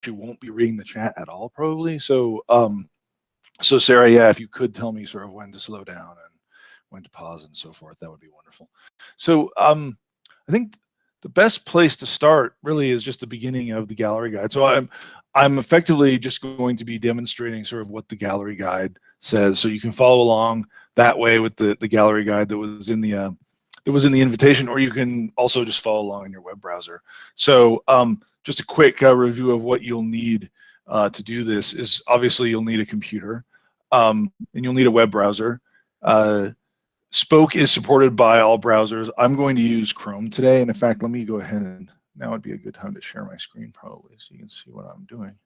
won't be reading the chat at all, probably. So, so Sarah, yeah, if you could tell me sort of when to slow down and when to pause and so forth, that would be wonderful. So, I think the best place to start really is just the beginning of the gallery guide. So I'm effectively just going to be demonstrating sort of what the gallery guide says, so you can follow along that way with the gallery guide that was in the invitation, or you can also just follow along in your web browser. So just a quick review of what you'll need to do this is obviously you'll need a computer, and you'll need a web browser. Spoke is supported by all browsers. I'm going to use Chrome today, and in fact, let me go ahead and now would be a good time to share my screen probably so you can see what I'm doing.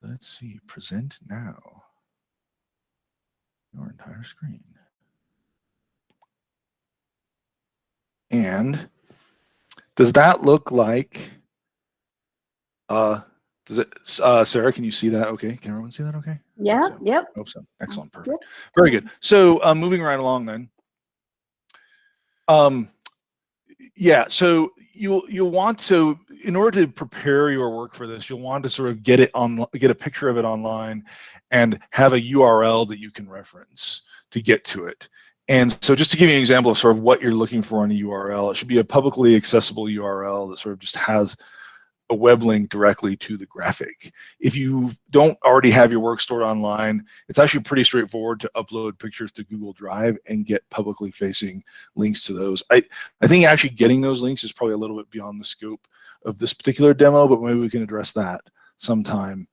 Let's see, present now. Your entire screen. And does that look like, does it, Sarah, can you see that okay? Can everyone see that okay? Yeah, so. yep. Hope so. Excellent, perfect. Yep. Very good. So moving right along then. Yeah, so you'll want to, in order to prepare your work for this, you'll want to sort of get a picture of it online and have a URL that you can reference to get to it. And so just to give you an example of sort of what you're looking for in a URL, it should be a publicly accessible URL that sort of just has a web link directly to the graphic. If you don't already have your work stored online, it's actually pretty straightforward to upload pictures to Google Drive and get publicly facing links to those. I think actually getting those links is probably a little bit beyond the scope of this particular demo, but maybe we can address that sometime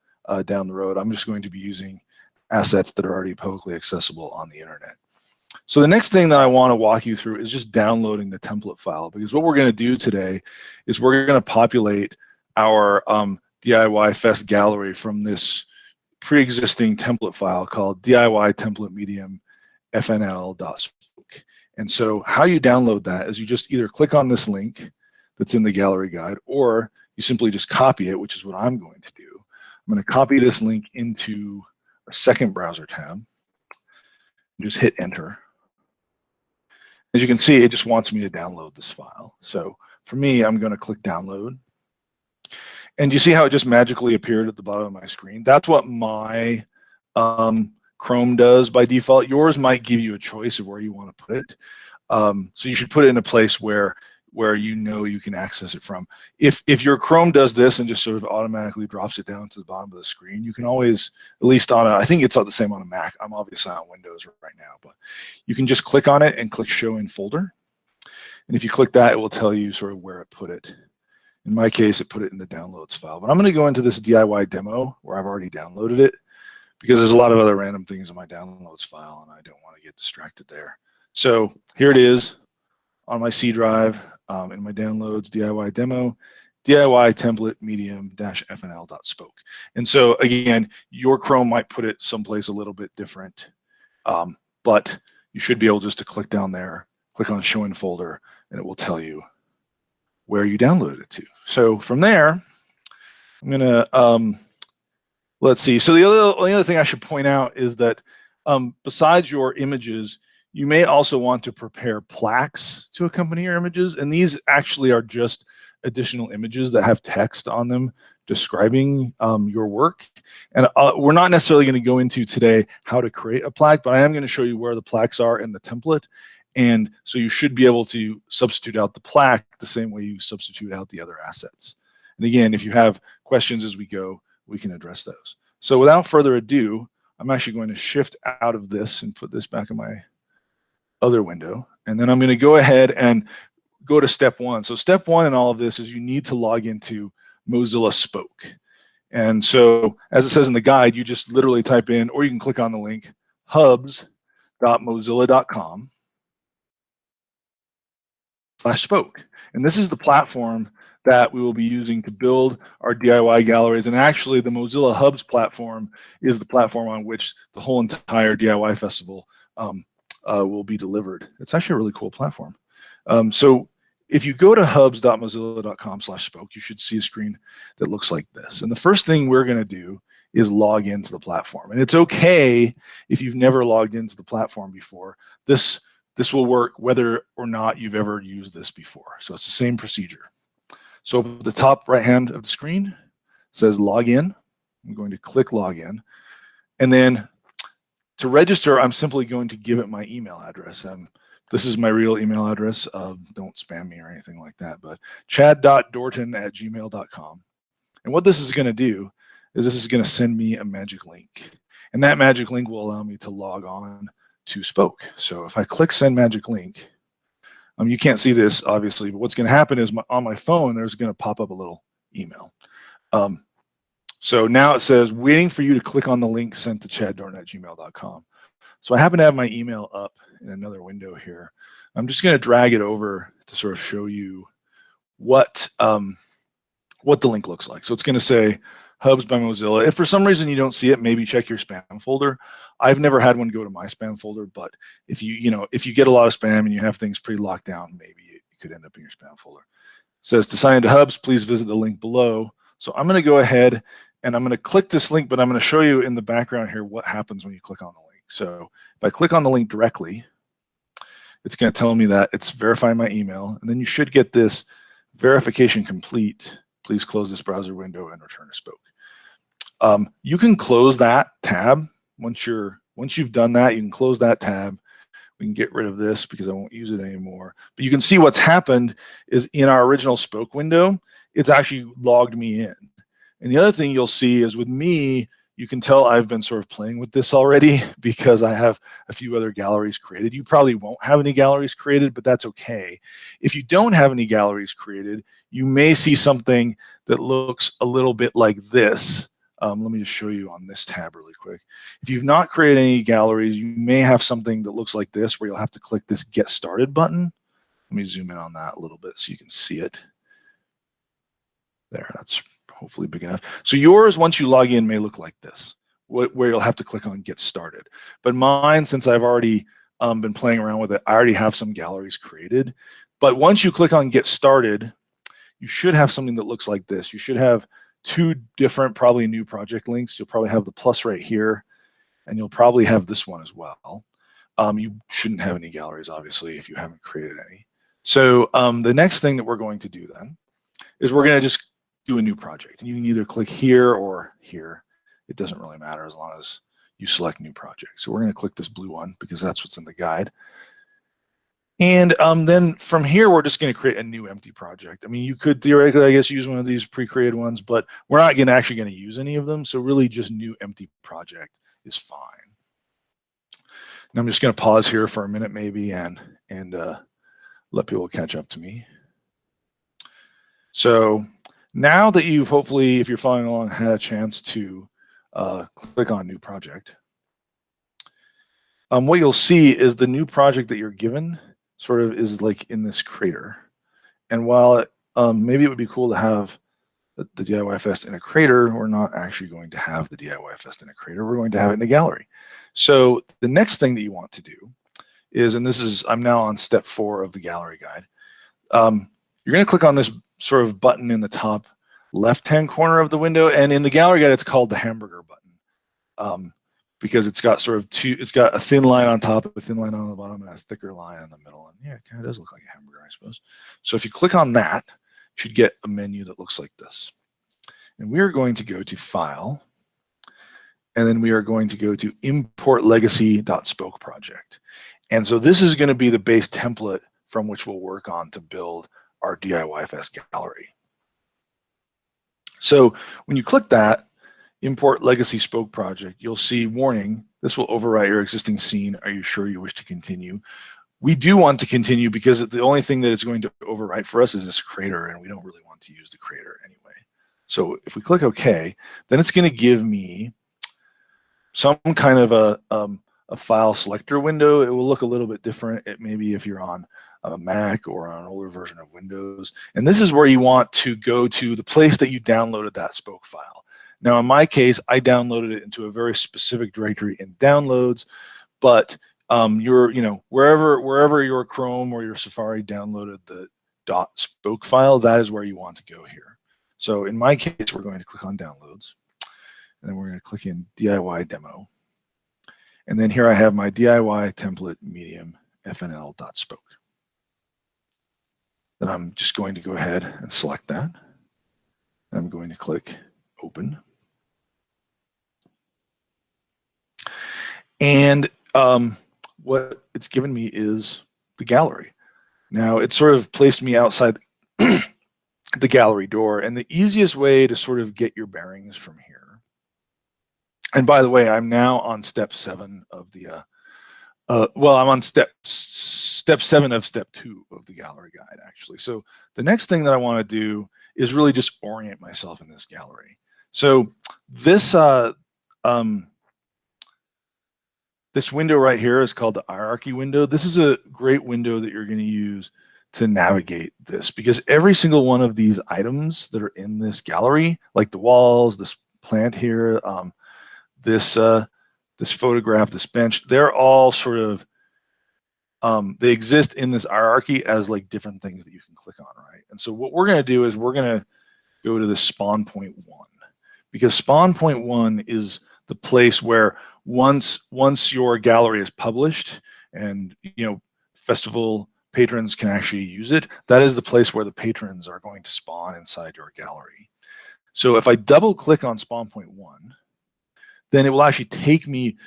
down the road. I'm just going to be using assets that are already publicly accessible on the internet. So the next thing that I want to walk you through is just downloading the template file, because what we're going to do today is we're going to populate our DIY Fest gallery from this pre-existing template file called DIY template medium fnl.spoke. And so how you download that is you just either click on this link that's in the gallery guide, or you simply just copy it, which is what I'm going to do. I'm going to copy this link into a second browser tab. Just hit enter. As you can see, it just wants me to download this file. So for me, I'm going to click download. And you see how it just magically appeared at the bottom of my screen? That's what my Chrome does by default. Yours might give you a choice of where you want to put it. So you should put it in a place where you know you can access it from. If your Chrome does this and just sort of automatically drops it down to the bottom of the screen, you can always, at least on I think it's the same on a Mac. I'm obviously on Windows right now, but you can just click on it and click show in folder. And if you click that, it will tell you sort of where it put it. In my case, it put it in the downloads file. But I'm going to go into this DIY demo where I've already downloaded it, because there's a lot of other random things in my downloads file, and I don't want to get distracted there. So here it is on my C drive in my downloads DIY demo, DIY template medium -fnl.spoke. And so again, your Chrome might put it someplace a little bit different, but you should be able just to click down there, click on show in folder, and it will tell you where you downloaded it to. So from there, I'm gonna, let's see. So the only other thing I should point out is that besides your images, you may also want to prepare plaques to accompany your images. And these actually are just additional images that have text on them describing your work. And we're not necessarily going to go into today how to create a plaque, but I am going to show you where the plaques are in the template. And so you should be able to substitute out the plaque the same way you substitute out the other assets. And again, if you have questions as we go, we can address those. So without further ado, I'm actually going to shift out of this and put this back in my other window. And then I'm going to go ahead and go to step one. So step one in all of this is you need to log into Mozilla Spoke. And so as it says in the guide, you just literally type in, or you can click on the link, hubs.mozilla.com/spoke. And this is the platform that we will be using to build our DIY galleries. And actually the Mozilla Hubs platform is the platform on which the whole entire DIY festival will be delivered. It's actually a really cool platform. So if you go to hubs.mozilla.com/spoke, you should see a screen that looks like this. And the first thing we're going to do is log into the platform. And it's okay if you've never logged into the platform before. This will work whether or not you've ever used this before. So it's the same procedure. So at the top right hand of the screen, says login. I'm going to click login. And then to register, I'm simply going to give it my email address. This is my real email address. Don't spam me or anything like that, but chad.dorton@gmail.com. And what this is going to do is this is going to send me a magic link. And that magic link will allow me to log on to Spoke. So if I click send magic link, you can't see this obviously, but what's going to happen is on my phone, there's going to pop up a little email. So now it says waiting for you to click on the link sent to chaddorton@gmail.com. So I happen to have my email up in another window here. I'm just going to drag it over to sort of show you what the link looks like. So it's going to say Hubs by Mozilla. If for some reason you don't see it, maybe check your spam folder. I've never had one go to my spam folder, but if you get a lot of spam and you have things pretty locked down, maybe it could end up in your spam folder. It says to sign into Hubs, please visit the link below. So I'm going to go ahead and I'm going to click this link, but I'm going to show you in the background here what happens when you click on the link. So if I click on the link directly, it's going to tell me that it's verifying my email, and then you should get this verification complete. Please close this browser window and return to Spoke. You can close that tab once you've done that. You can close that tab. We can get rid of this because I won't use it anymore. But you can see what's happened is in our original Spoke window, it's actually logged me in. And the other thing you'll see is with me, you can tell I've been sort of playing with this already because I have a few other galleries created. You probably won't have any galleries created, but that's okay. If you don't have any galleries created, you may see something that looks a little bit like this. Let me just show you on this tab really quick. If you've not created any galleries, you may have something that looks like this where you'll have to click this Get Started button. Let me zoom in on that a little bit so you can see it. There, that's hopefully big enough. So yours, once you log in, may look like this, where you'll have to click on Get Started. But mine, since I've already been playing around with it, I already have some galleries created. But once you click on Get Started, you should have something that looks like this. You should have two different, probably new project links. You'll probably have the plus right here, and you'll probably have this one as well. You shouldn't have any galleries, obviously, if you haven't created any. So the next thing that we're going to do then is we're going to just do a new project. You can either click here or here. It doesn't really matter as long as you select new project. So we're going to click this blue one because that's what's in the guide. And then from here, we're just going to create a new empty project. I mean, you could theoretically, I guess, use one of these pre-created ones, but we're not actually going to use any of them. So really just new empty project is fine. And I'm just going to pause here for a minute maybe and let people catch up to me. So now that you've hopefully, if you're following along, had a chance to click on new project, what you'll see is the new project that you're given sort of is like in this crater. And while maybe it would be cool to have the DIY Fest in a crater, we're not actually going to have the DIY Fest in a crater. We're going to have it in a gallery. So the next thing that you want to do is, and this is, I'm now on step 4 of the gallery guide. You're going to click on this sort of button in the top left-hand corner of the window. And in the gallery guide, it's called the hamburger button. Because it's got sort of it's got a thin line on top, a thin line on the bottom, and a thicker line in the middle. And yeah, it kind of does look like a hamburger, I suppose. So if you click on that, you should get a menu that looks like this. And we are going to go to File, and then we are going to go to Import Legacy.Spoke project. And so this is going to be the base template from which we'll work on to build our DIY Fest gallery. So when you click that, Import Legacy Spoke project, you'll see warning, this will overwrite your existing scene. Are you sure you wish to continue? We do want to continue because the only thing that it's going to overwrite for us is this crater, and we don't really want to use the crater anyway. So if we click OK, then it's going to give me some kind of a file selector window. It will look a little bit different. It maybe if you're on a Mac or on an older version of Windows. And this is where you want to go to the place that you downloaded that Spoke file. Now, in my case, I downloaded it into a very specific directory in downloads, but wherever your Chrome or your Safari downloaded the .spoke file, that is where you want to go here. So in my case, we're going to click on downloads, and then we're going to click in DIY demo. And then here I have my DIY template medium fnl.spoke. Then I'm just going to go ahead and select that. I'm going to click open. And what it's given me is the gallery. Now it's sort of placed me outside the gallery door, and the easiest way to sort of get your bearings from here. And by the way, I'm now on step 7 of the well, I'm on step 7 of step 2 of the gallery guide, actually. So the next thing that I want to do is really just orient myself in this gallery. So this this window right here is called the hierarchy window. This is a great window that you're going to use to navigate this, because every single one of these items that are in this gallery, like the walls, this plant here, this photograph, this bench, they're all sort of they exist in this hierarchy as like different things that you can click on, right? And so what we're going to do is we're going to go to the spawn point 1, because spawn point 1 is the place where once your gallery is published and festival patrons can actually use it, that is the place where the patrons are going to spawn inside your gallery. So if I double click on spawn point 1, then it will actually take me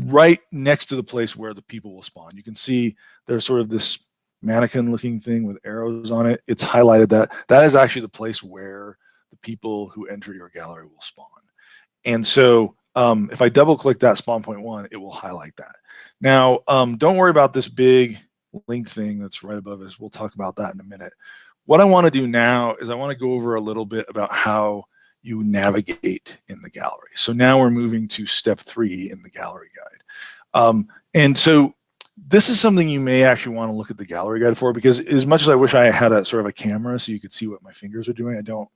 right next to the place where the people will spawn. You can see there's sort of this mannequin looking thing with arrows on it. It's highlighted that is actually the place where the people who enter your gallery will spawn. And so if I double click that spawn point 1, it will highlight that. Now, don't worry about this big link thing that's right above us. We'll talk about that in a minute. What I want to do now is I want to go over a little bit about how you navigate in the gallery. So now we're moving to step 3 in the gallery guide. And so this is something you may actually want to look at the gallery guide for, because as much as I wish I had a sort of a camera so you could see what my fingers are doing, I don't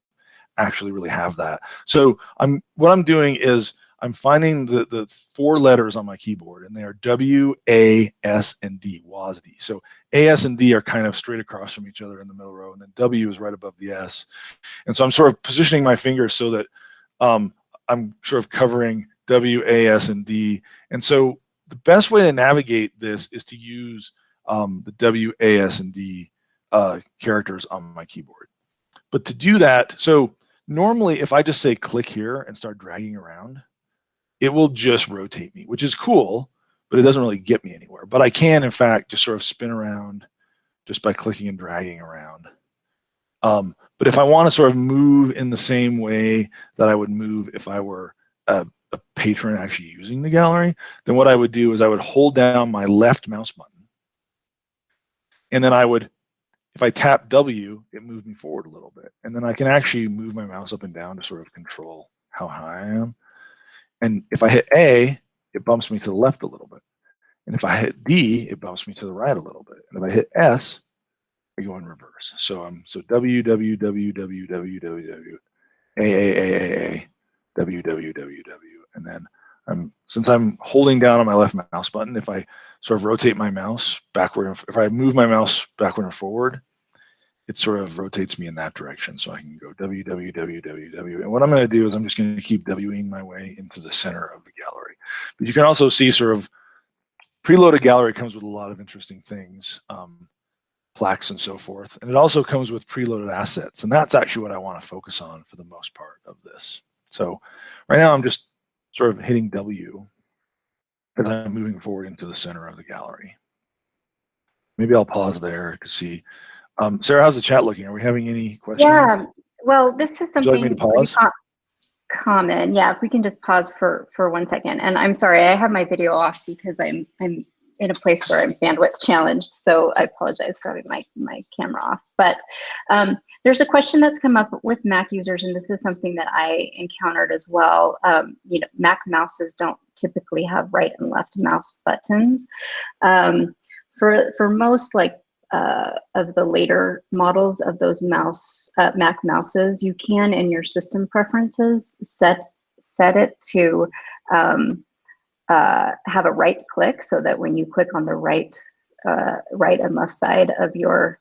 actually really have that. So what I'm doing is I'm finding the 4 letters on my keyboard, and they are W, A, S, and D, WASD. So A, S, and D are kind of straight across from each other in the middle row, and then W is right above the S. And so I'm sort of positioning my fingers so that I'm sort of covering W, A, S, and D. And so the best way to navigate this is to use the W, A, S, and D characters on my keyboard. But to do that, so normally if I just say click here and start dragging around, it will just rotate me, which is cool, but it doesn't really get me anywhere. But I can, in fact, just sort of spin around just by clicking and dragging around. But if I want to sort of move in the same way that I would move if I were a patron actually using the gallery, then what I would do is I would hold down my left mouse button, and then I would, if I tap W, it moved me forward a little bit. And then I can actually move my mouse up and down to sort of control how high I am. And if I hit A, it bumps me to the left a little bit. And if I hit D, it bumps me to the right a little bit. And if I hit S, I go in reverse. So W, W, W, W, W, W, W, A, A, A, A, A, W, W, W, W. And then since I'm holding down on my left mouse button, if I sort of rotate my mouse backward, if I move my mouse backward and forward, it sort of rotates me in that direction. So I can go W, W, W, W, W. And what I'm going to do is I'm just going to keep Wing my way into the center of the gallery. But you can also see sort of preloaded gallery comes with a lot of interesting things, plaques and so forth. And it also comes with preloaded assets. And that's actually what I want to focus on for the most part of this. So right now I'm just sort of hitting W as I'm moving forward into the center of the gallery. Maybe I'll pause there to see. Sarah, how's the chat looking? Are we having any questions? Yeah, well, this is something. Would you like me to pause? Common. Yeah, if we can just pause for 1 second. And I'm sorry, I have my video off because I'm in a place where I'm bandwidth challenged. So I apologize for having my camera off. But there's a question that's come up with Mac users, and this is something that I encountered as well. Mac mouses don't typically have right and left mouse buttons. For most of the later models of those Mac mouses, you can, in your system preferences, set it to have a right click, so that when you click on the right and left side of your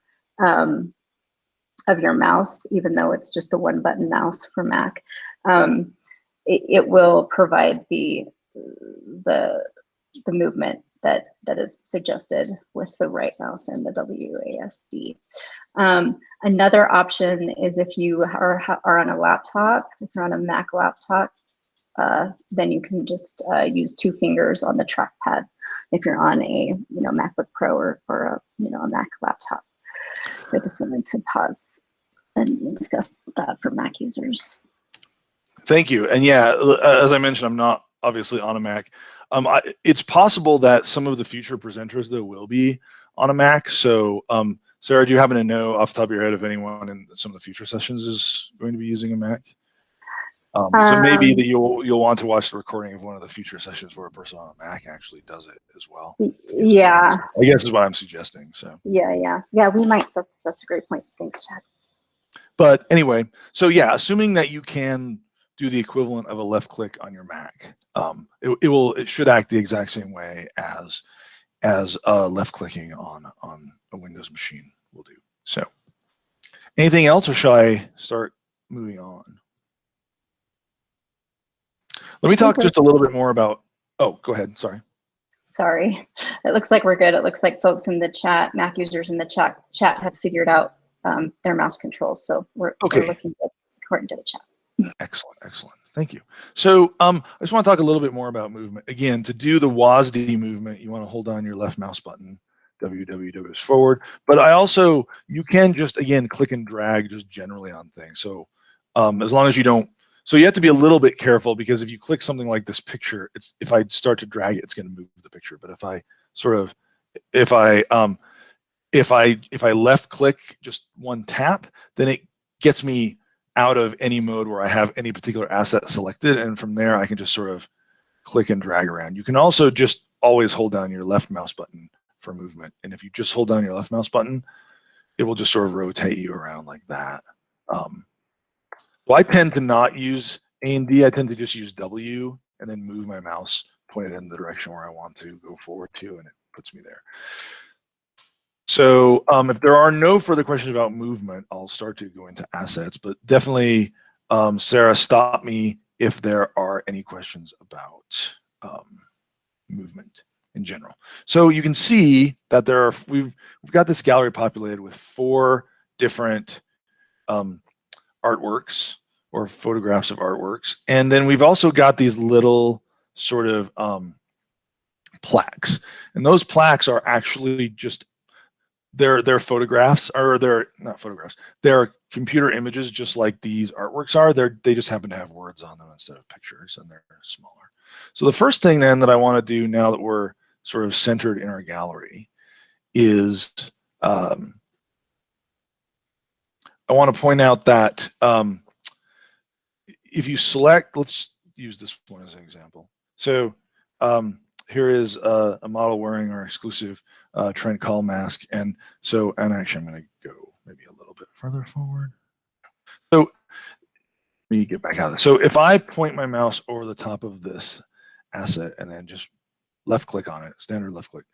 mouse, even though it's just a 1-button mouse for Mac, it will provide the movement that is suggested with the right mouse and the WASD. Another option is if you are on a laptop, if you're on a Mac laptop, then you can just use 2 fingers on the trackpad if you're on a MacBook Pro or a Mac laptop. So I just wanted to pause and discuss that for Mac users. Thank you. And yeah, as I mentioned, I'm not obviously on a Mac. It's possible that some of the future presenters though will be on a Mac. So Sarah, do you happen to know off the top of your head if anyone in some of the future sessions is going to be using a Mac? So maybe that you'll want to watch the recording of one of the future sessions where a person on a Mac actually does it as well. Yeah, I guess is what I'm suggesting. So yeah, we might. That's a great point. Thanks, Chad. But anyway, so yeah, assuming that you can do the equivalent of a left click on your Mac, it should act the exact same way as left clicking on a Windows machine will do. So anything else, or shall I start moving on? Let me talk just a little bit more about, oh, go ahead, sorry. It looks like we're good. It looks like folks in the chat, Mac users in the chat have figured out their mouse controls. So we're looking good according to the chat. Excellent. Thank you. So I just want to talk a little bit more about movement. Again, to do the WASD movement, you want to hold down your left mouse button, WWW is forward. But you can just, again, click and drag just generally on things. So as long as you don't, so you have to be a little bit careful, because if you click something like this picture, if I start to drag it, it's going to move the picture. But if I left click just one tap, then it gets me out of any mode where I have any particular asset selected, and from there I can just sort of click and drag around. You can also just always hold down your left mouse button for movement, and if you just hold down your left mouse button, it will just sort of rotate you around like that. So I tend to not use A and D. I tend to just use W and then move my mouse, point it in the direction where I want to go forward to, and it puts me there. So if there are no further questions about movement, I'll start to go into assets, but definitely, Sarah, stop me if there are any questions about movement in general. So you can see that we've got this gallery populated with 4 different artworks or photographs of artworks. And then we've also got these little sort of plaques. And those plaques are actually just, they're photographs, or they're not photographs. They're computer images just like these artworks are. They just happen to have words on them instead of pictures, and they're smaller. So the first thing then that I want to do now that we're sort of centered in our gallery is I want to point out that if you select, let's use this one as an example. So here is a model wearing our exclusive Trent Call mask. And actually I'm going to go maybe a little bit further forward. So let me get back out of this. So if I point my mouse over the top of this asset and then just left click on it, standard left click,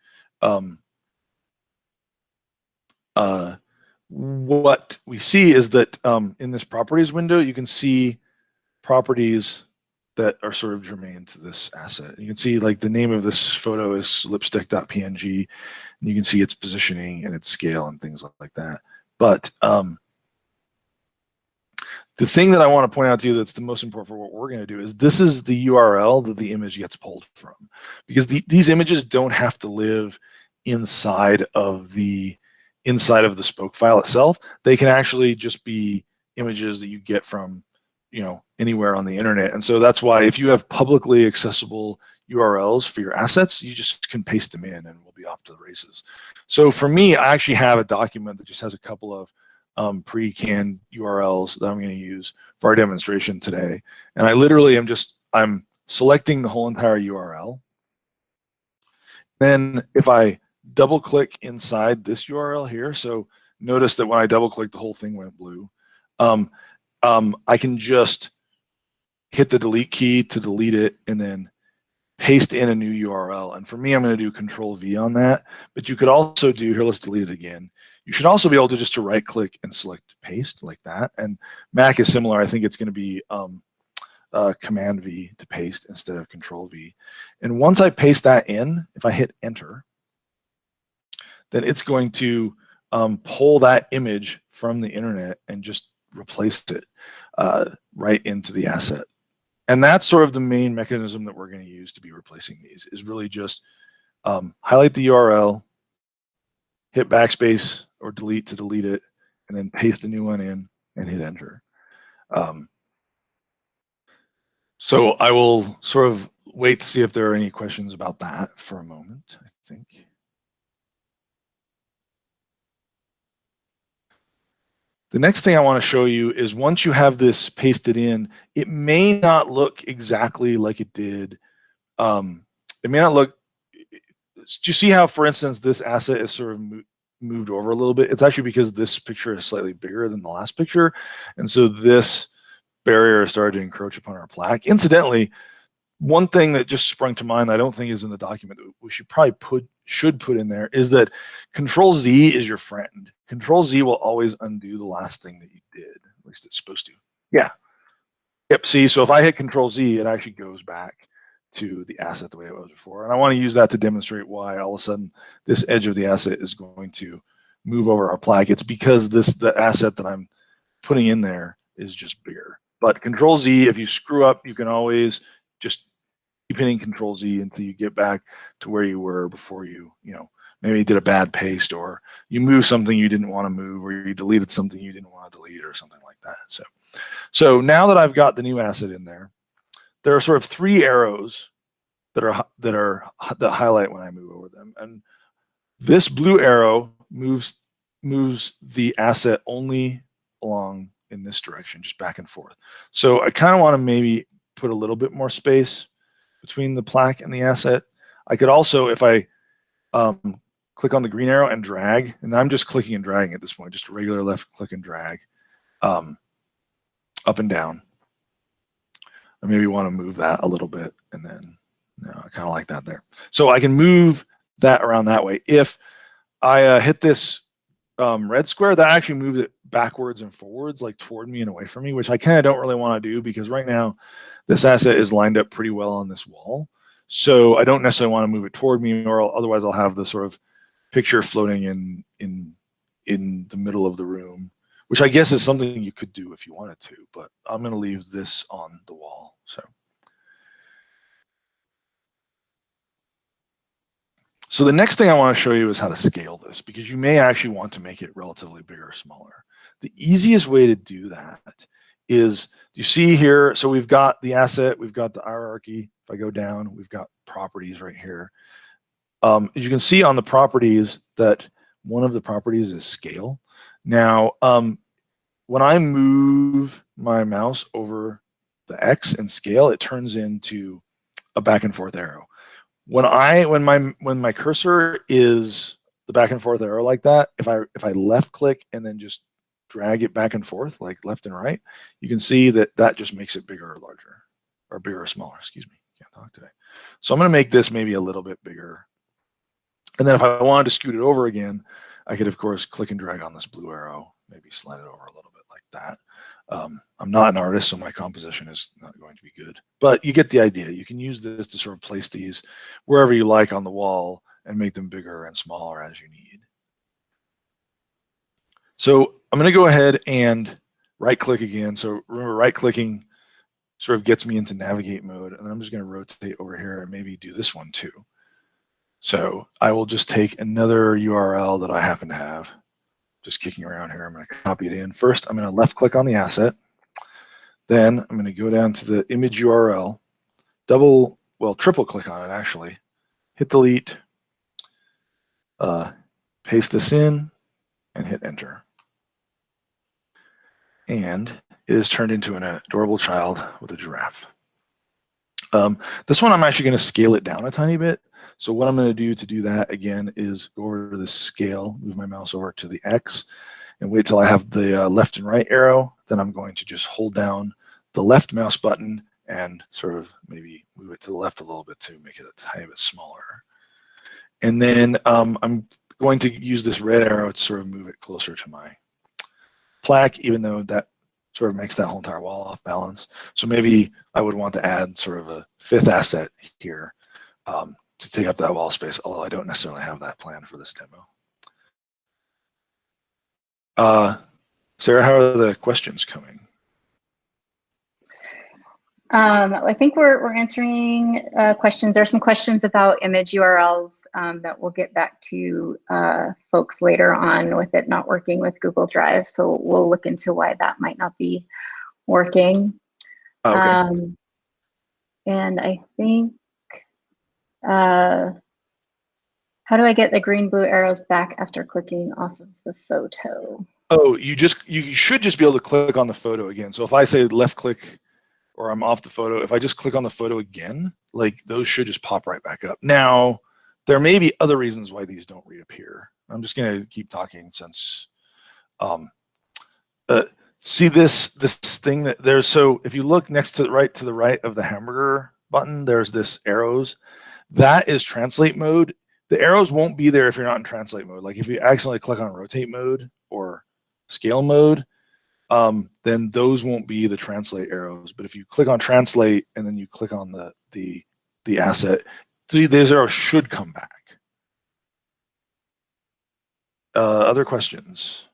what we see is that in this properties window, you can see properties that are sort of germane to this asset. You can see like the name of this photo is lipstick.png, and you can see its positioning and its scale and things like that. But the thing that I want to point out to you that's the most important for what we're going to do is this is the URL that the image gets pulled from, because these images don't have to live inside of the spoke file itself. They can actually just be images that you get from anywhere on the internet. And so that's why if you have publicly accessible URLs for your assets, you just can paste them in and we'll be off to the races. So for me, I actually have a document that just has a couple of pre-canned URLs that I'm going to use for our demonstration today. And I literally I'm selecting the whole entire URL. Then if I double click inside this URL here, so notice that when I double click, the whole thing went blue. I can just hit the delete key to delete it and then paste in a new URL. And for me, I'm going to do Control V on that. But you could also do, here, let's delete it again. You should also be able to just right click and select paste like that. And Mac is similar. I think it's going to be Command V to paste instead of Control V. And once I paste that in, if I hit enter, then it's going to pull that image from the internet and just replace it right into the asset. And that's sort of the main mechanism that we're going to use to be replacing these, is really just highlight the URL, hit backspace or delete to delete it, and then paste the new one in and hit enter. So I will sort of wait to see if there are any questions about that for a moment, I think. The next thing I want to show you is once you have this pasted in, it may not look exactly like it did. It may not look, do you see how, for instance, this asset is sort of moved over a little bit? It's actually because this picture is slightly bigger than the last picture. And so this barrier started to encroach upon our plaque. Incidentally, one thing that just sprung to mind I don't think is in the document that we should probably should put in there is that Control Z is your friend. Control Z will always undo the last thing that you did. At least it's supposed to. Yeah. Yep. See, so if I hit Control Z, it actually goes back to the asset the way it was before. And I want to use that to demonstrate why all of a sudden this edge of the asset is going to move over our plaque. It's because the asset that I'm putting in there is just bigger. But Control Z, if you screw up, you can always just keep hitting Control Z until you get back to where you were before you maybe you did a bad paste, or you moved something you didn't want to move, or you deleted something you didn't want to delete, or something like that. So now that I've got the new asset in there, there are sort of three arrows that highlight when I move over them, and this blue arrow moves the asset only along in this direction, just back and forth. So I kind of want to maybe put a little bit more space between the plaque and the asset. I could also, if I click on the green arrow and drag, and I'm just clicking and dragging at this point, just a regular left click and drag up and down. I maybe want to move that a little bit, and then I kind of like that there. So I can move that around that way. If I hit this red square, that actually moves it backwards and forwards, like toward me and away from me, which I kind of don't really want to do, because right now this asset is lined up pretty well on this wall. So I don't necessarily want to move it toward me, or otherwise I'll have the sort of picture floating in the middle of the room, which I guess is something you could do if you wanted to, but I'm going to leave this on the wall. So the next thing I want to show you is how to scale this, because you may actually want to make it relatively bigger or smaller. The easiest way to do that is, you see here, so we've got the asset, we've got the hierarchy. If I go down, we've got properties right here. As you can see on the properties, that one of the properties is scale. Now, when I move my mouse over the X and scale, it turns into a back and forth arrow. When my cursor is the back and forth arrow like that, if I left click and then just drag it back and forth, like left and right, you can see that just makes it bigger or larger, or bigger or smaller, excuse me. Can't talk today. So I'm going to make this maybe a little bit bigger. And then if I wanted to scoot it over again, I could, of course, click and drag on this blue arrow, maybe slide it over a little bit like that. I'm not an artist, so my composition is not going to be good. But you get the idea. You can use this to sort of place these wherever you like on the wall and make them bigger and smaller as you need. So I'm going to go ahead and right-click again. So remember, right-clicking sort of gets me into navigate mode. And I'm just going to rotate over here and maybe do this one too. So I will just take another URL that I happen to have, just kicking around here. I'm going to copy it in. First, I'm going to left-click on the asset. Then I'm going to go down to the image URL, triple-click on it actually, hit delete, paste this in, and hit enter. And it is turned into an adorable child with a giraffe. This one, I'm actually going to scale it down a tiny bit. So what I'm going to do to do that, again, is go over to the scale, move my mouse over to the X, and wait till I have the left and right arrow. Then I'm going to just hold down the left mouse button and sort of maybe move it to the left a little bit to make it a tiny bit smaller. And then I'm going to use this red arrow to sort of move it closer to my plaque, even though that sort of makes that whole entire wall off balance. So maybe I would want to add sort of a fifth asset here to take up that wall space, although I don't necessarily have that plan for this demo. Sarah, how are the questions coming? I think we're answering questions. There's some questions about image URLs that we'll get back to folks later on with it not working with Google Drive. So we'll look into why that might not be working. Okay. And I think, how do I get the green blue arrows back after clicking off of the photo? Oh, you should just be able to click on the photo again. So if I say left click, or I'm off the photo, if I just click on the photo again, like those should just pop right back up. Now, there may be other reasons why these don't reappear. I'm just gonna keep talking since, see this thing that there's, so if you look next to the right of the hamburger button, there's this arrows. That is translate mode. The arrows won't be there if you're not in translate mode. Like if you accidentally click on rotate mode or scale mode, then those won't be the translate arrows. But if you click on translate and then you click on the asset, these arrows should come back. Other questions?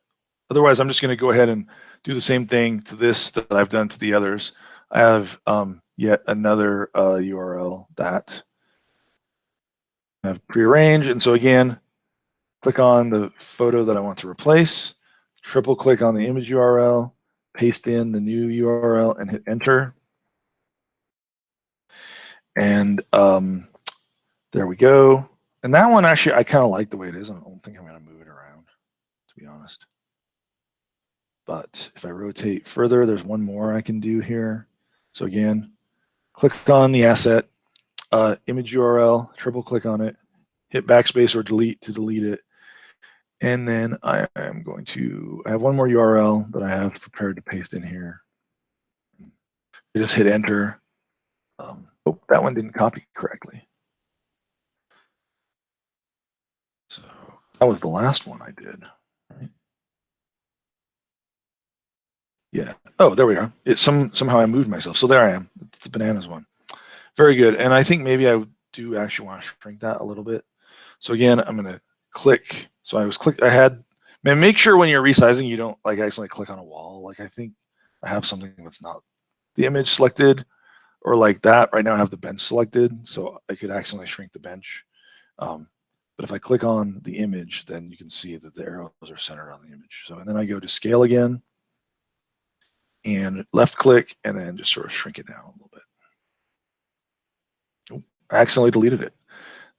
Otherwise, I'm just going to go ahead and do the same thing to this that I've done to the others. I have yet another URL that I have prearranged. And so again, click on the photo that I want to replace, triple click on the image URL, paste in the new URL and hit enter. And there we go. And that one, actually, I kind of like the way it is. I don't think I'm going to move it around, to be honest. But if I rotate further, there's one more I can do here. So again, click on the asset, image URL, triple click on it, hit backspace or delete to delete it. And then I am going to, I have one more URL that I have prepared to paste in here. I just hit enter. Oh, that one didn't copy correctly. So that was the last one I did. Right? Yeah. Oh, there we are. It's somehow I moved myself. So there I am. It's the bananas one. Very good. And I think maybe I do actually want to shrink that a little bit. So again, I'm going to click. So I had, man, make sure when you're resizing, you don't like accidentally click on a wall. Like I think I have something that's not the image selected or like that. Right now I have the bench selected. So I could accidentally shrink the bench. But if I click on the image, then you can see that the arrows are centered on the image. So, and then I go to scale again and left click and then just sort of shrink it down a little bit. Oh, I accidentally deleted it.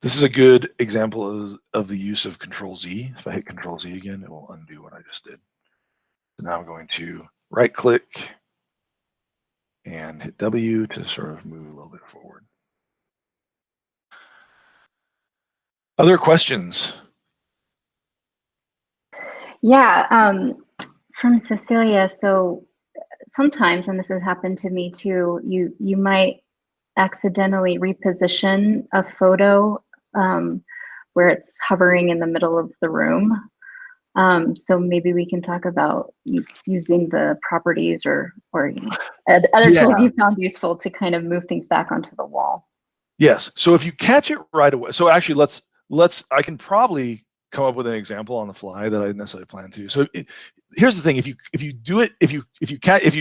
This is a good example of the use of Control Z. If I hit Control Z again, it will undo what I just did. So now I'm going to right click and hit W to sort of move a little bit forward. Other questions? Yeah, from Cecilia. So sometimes, and this has happened to me too, you might accidentally reposition a photo where it's hovering in the middle of the room. So maybe we can talk about using the properties or other tools you found useful to kind of move things back onto the wall. Yes. So if you catch it right away, so actually I can probably come up with an example on the fly that I didn't necessarily plan to. So here's the thing: if you do it, if you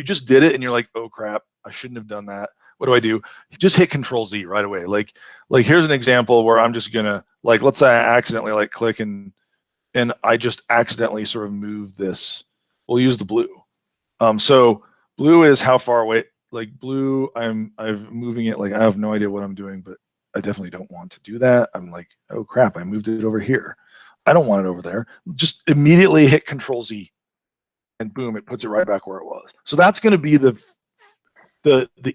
just did it and you're like, oh crap, I shouldn't have done that. What do? Just hit Control Z right away. Like here's an example where I'm just gonna let's say I accidentally click and I just accidentally sort of move this. We'll use the blue. So blue is how far away. Like blue, I'm moving it. Like I have no idea what I'm doing, but I definitely don't want to do that. I'm like, oh crap, I moved it over here. I don't want it over there. Just immediately hit Control Z, and boom, it puts it right back where it was. So that's going to be the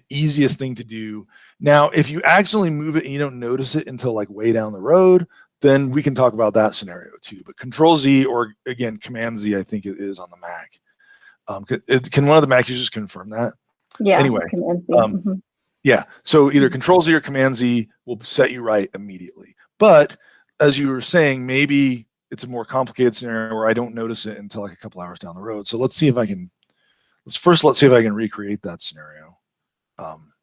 easiest thing to do. Now, if you accidentally move it and you don't notice it until like way down the road, then we can talk about that scenario too. But Control Z or again Command Z, I think it is on the Mac. Can one of the Mac users confirm that? Yeah. Anyway, yeah. So either Control Z or Command Z will set you right immediately. But as you were saying, maybe it's a more complicated scenario where I don't notice it until like a couple hours down the road. So let's see if I can let's see if I can recreate that scenario. I'm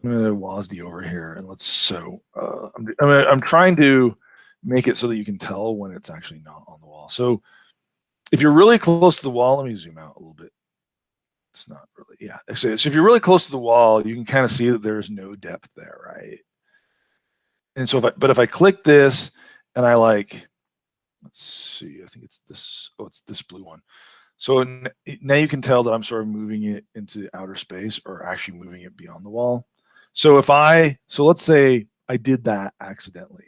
going to WASD over here, and I'm trying to make it so that you can tell when it's actually not on the wall. So if you're really close to the wall, let me zoom out a little bit. It's not really, yeah. So if you're really close to the wall, you can kind of see that there's no depth there, right? And so if I click this and I let's see, I think it's this, it's this blue one. So now you can tell that I'm sort of moving it into outer space, or actually moving it beyond the wall. So let's say I did that accidentally,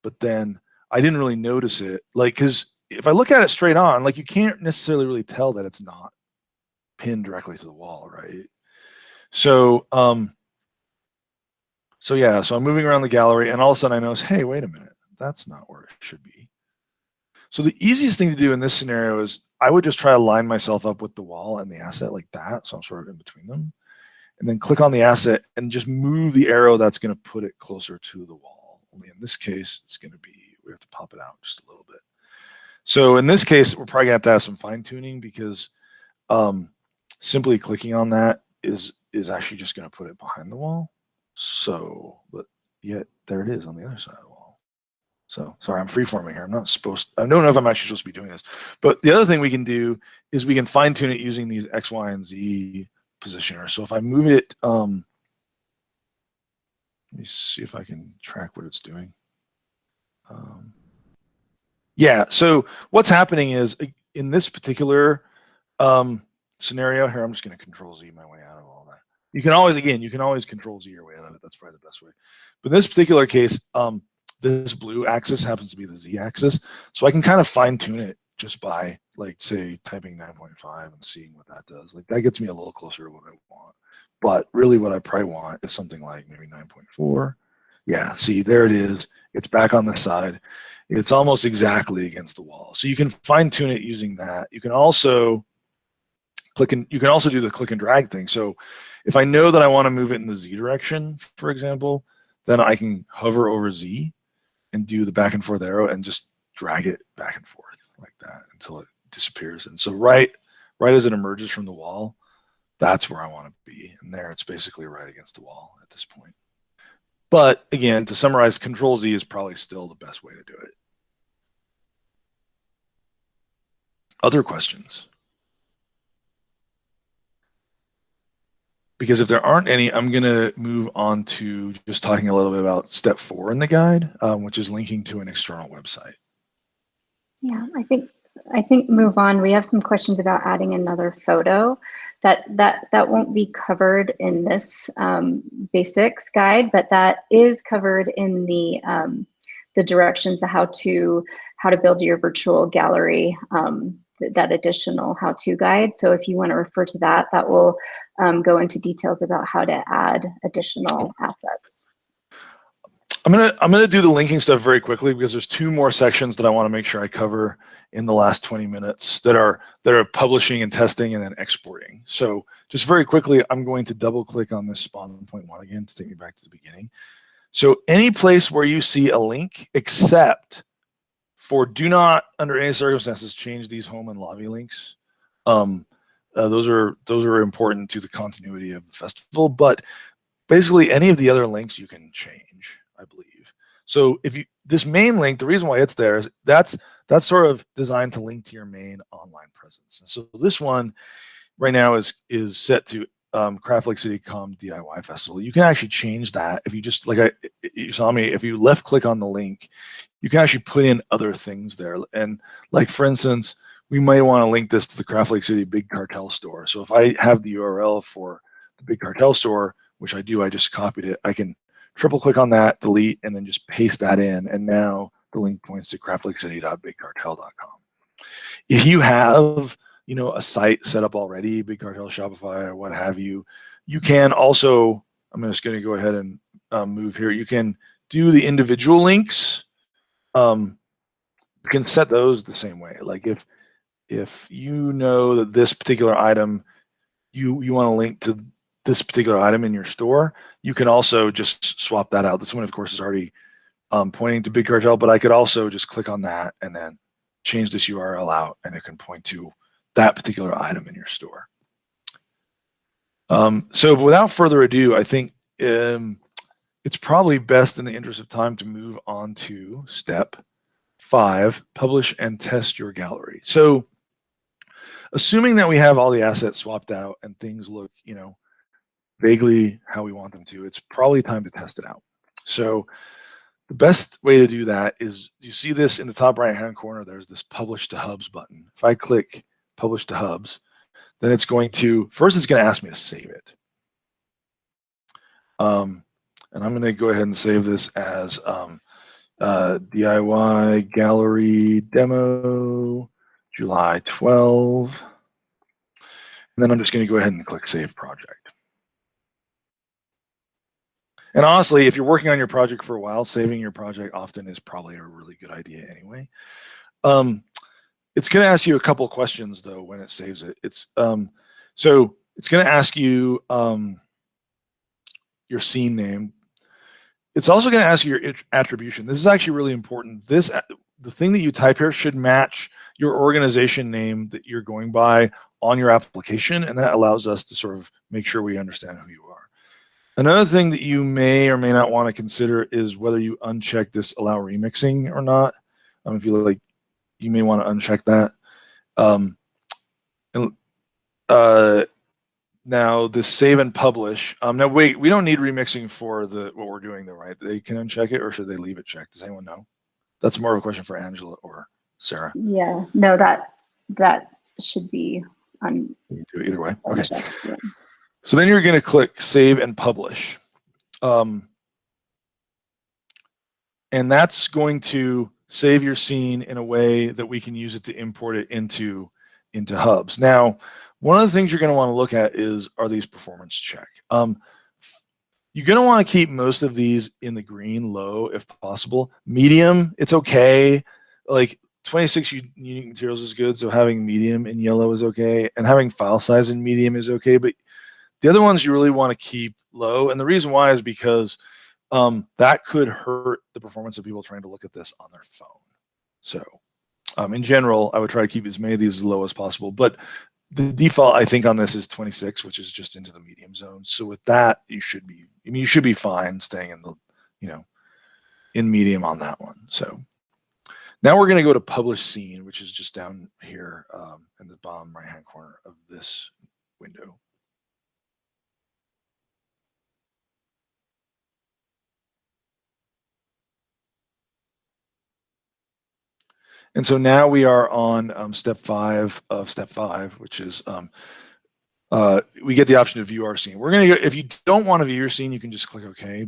but then I didn't really notice it. Because if I look at it straight on, you can't necessarily really tell that it's not pinned directly to the wall, right? So, so I'm moving around the gallery, and all of a sudden I notice, hey, wait a minute, that's not where it should be. So the easiest thing to do in this scenario is I would just try to line myself up with the wall and the asset like that. So I'm sort of in between them, and then click on the asset and just move the arrow that's going to put it closer to the wall. Only in this case, it's going to be, we have to pop it out just a little bit. So in this case, we're probably going to have some fine tuning, because simply clicking on that is actually just going to put it behind the wall. So, but yet there it is on the other side of the wall. So sorry, I'm freeforming here. I don't know if I'm actually supposed to be doing this. But the other thing we can do is we can fine tune it using these X, Y, and Z positioners. So if I move it, let me see if I can track what it's doing. Yeah, so what's happening is in this particular scenario here, I'm just going to Control Z my way out of all that. You can always Control Z your way out of it. That's probably the best way. But in this particular case, this blue axis happens to be the Z axis. So I can kind of fine tune it just by say typing 9.5 and seeing what that does. That gets me a little closer to what I want. But really what I probably want is something like maybe 9.4. Yeah, see, there it is. It's back on the side. It's almost exactly against the wall. So you can fine tune it using that. You can also do the click and drag thing. So if I know that I want to move it in the Z direction, for example, then I can hover over Z and do the back and forth arrow and just drag it back and forth like that until it disappears. And so right as it emerges from the wall, that's where I want to be. And there it's basically right against the wall at this point. But again, to summarize, Control Z is probably still the best way to do it. Other questions? Because if there aren't any, I'm going to move on to just talking a little bit about step 4 in the guide, which is linking to an external website. Yeah, I think move on. We have some questions about adding another photo. That won't be covered in this basics guide, but that is covered in the directions, the how to build your virtual gallery, that additional how-to guide. So if you want to refer to that, that will go into details about how to add additional assets. I'm gonna do the linking stuff very quickly, because there's 2 more sections that I want to make sure I cover in the last 20 minutes that are publishing and testing and then exporting. So just very quickly, I'm going to double click on this spawn point 1 again to take me back to the beginning. So any place where you see a link, except for do not under any circumstances change these home and lobby links. Those are important to the continuity of the festival, but basically any of the other links you can change, I believe. So if this main link, the reason why it's there is that's sort of designed to link to your main online presence. And so this one right now is set to Craft Lake City Com DIY Festival. You can actually change that if you just, you saw me, if you left click on the link, you can actually put in other things there. And for instance, we might want to link this to the Craft Lake City Big Cartel store. So if I have the URL for the Big Cartel store, which I do, I just copied it, I can triple click on that, delete, and then just paste that in. And now the link points to craftlakecity.bigcartel.com. If you have, a site set up already, Big Cartel, Shopify, or what have you, you can also, I'm just going to go ahead and move here. You can do the individual links. You can set those the same way. If you know that this particular item, you want to link to this particular item in your store, you can also just swap that out. This one, of course, is already pointing to Big Cartel, but I could also just click on that and then change this URL out, and it can point to that particular item in your store. So without further ado, I think it's probably best in the interest of time to move on to step 5, publish and test your gallery. So assuming that we have all the assets swapped out and things look, vaguely how we want them to, it's probably time to test it out. So the best way to do that is, you see this in the top right-hand corner, there's this Publish to Hubs button. If I click Publish to Hubs, then it's going to ask me to save it. And I'm going to go ahead and save this as DIY Gallery Demo, July 12. And then I'm just going to go ahead and click Save Project. And honestly, if you're working on your project for a while, saving your project often is probably a really good idea anyway. It's going to ask you a couple of questions though when it saves it. So it's going to ask you your scene name. It's also going to ask you your attribution. This is actually really important. The thing that you type here should match your organization name that you're going by on your application, and that allows us to sort of make sure we understand who you are. Another thing that you may or may not want to consider is whether you uncheck this allow remixing or not. If you like, you may want to uncheck that. Now this save and publish. Now wait, we don't need remixing for what we're doing though, right? They can uncheck it, or should they leave it checked? Does anyone know? That's more of a question for Angela or Sarah. Yeah, no, that should be on. You can do it either way. Okay. Yeah. So then you're going to click Save and Publish. And that's going to save your scene in a way that we can use it to import it into Hubs. Now, one of the things you're going to want to look at are these performance check. You're going to want to keep most of these in the green, low if possible. Medium, it's okay. Like 26 unique materials is good, so having medium in yellow is okay, and having file size in medium is okay, but the other ones you really want to keep low, and the reason why is because that could hurt the performance of people trying to look at this on their phone. So in general, I would try to keep as many of these as low as possible, but the default I think on this is 26, which is just into the medium zone. So with that, you should be fine staying in the, in medium on that one. So now we're going to go to Publish Scene, which is just down here in the bottom right-hand corner of this window. And so now we are on step 5 of step 5, which is we get the option to view our scene. We're going to go, if you don't want to view your scene, you can just click OK.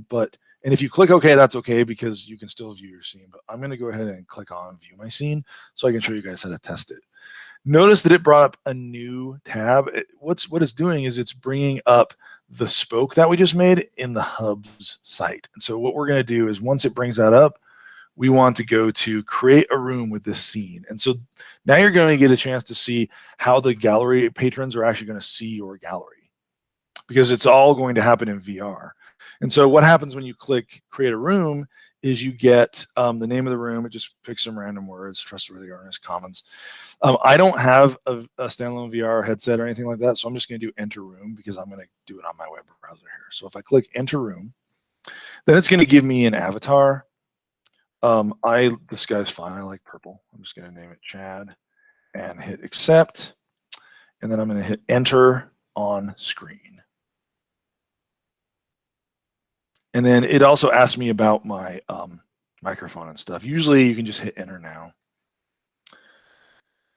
And if you click OK, that's OK because you can still view your scene. But I'm going to go ahead and click on View My Scene so I can show you guys how to test it. Notice that it brought up a new tab. What it's doing is it's bringing up the spoke that we just made in the Hubs site. And so what we're going to do is once it brings that up, we want to go to create a room with this scene. And so now you're going to get a chance to see how the gallery patrons are actually going to see your gallery, because it's all going to happen in VR. And so what happens when you click create a room is you get the name of the room. It just picks some random words, trustworthy, earnest, commons. I don't have a standalone VR headset or anything like that, so I'm just going to do enter room because I'm going to do it on my web browser here. So if I click enter room, then it's going to give me an avatar. This guy's fine. I like purple. I'm just going to name it Chad and hit accept. And then I'm going to hit enter on screen. And then it also asks me about my microphone and stuff. Usually you can just hit enter now.